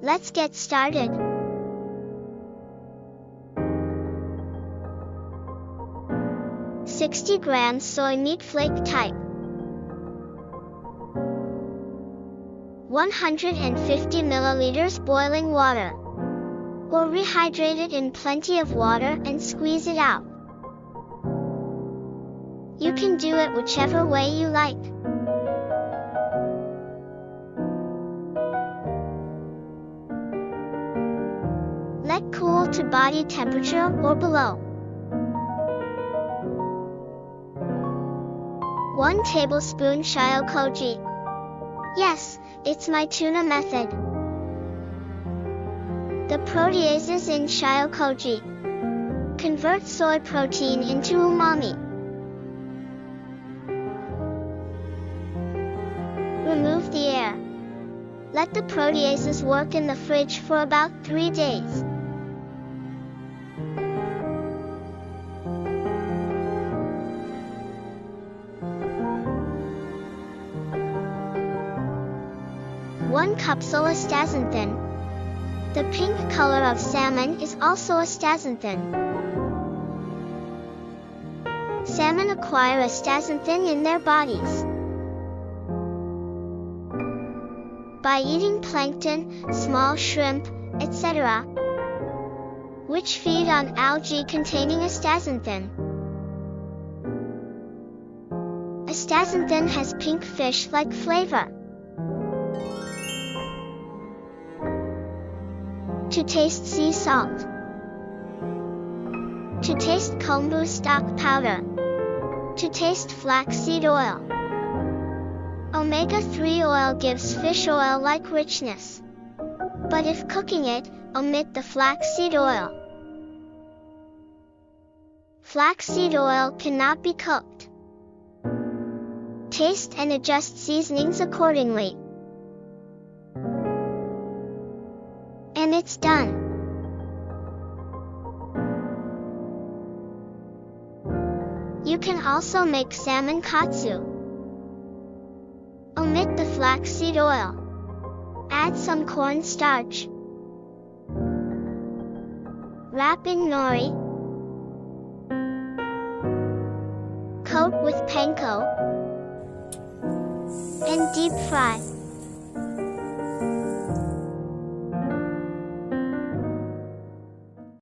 Let's get started. "60 grams soy meat flake type. 150 milliliters boiling water. Or rehydrate it in plenty of water and squeeze it out. You can do it whichever way you like. Let cool to body temperature or below. 1 tablespoon shiokoji. Yes, it's my tuna method. The proteases in shiokoji convert soy protein into umami. Remove the air. Let the proteases work in the fridge for about 3 days. One capsule astaxanthin. The pink color of salmon is also astaxanthin. Salmon acquire astaxanthin in their bodies by eating plankton, small shrimp, etc., which feed on algae containing astaxanthin. Astaxanthin has pink fish-like flavor. To taste sea salt. To taste kombu stock powder. To taste flaxseed oil. Omega-3 oil gives fish oil-like richness. But if cooking it, omit the flaxseed oil. Flaxseed oil cannot be cooked. Taste and adjust seasonings accordingly. And it's done. You can also make salmon katsu. Omit the flaxseed oil. Add some cornstarch. Wrap in nori. Coat with panko. And deep fry.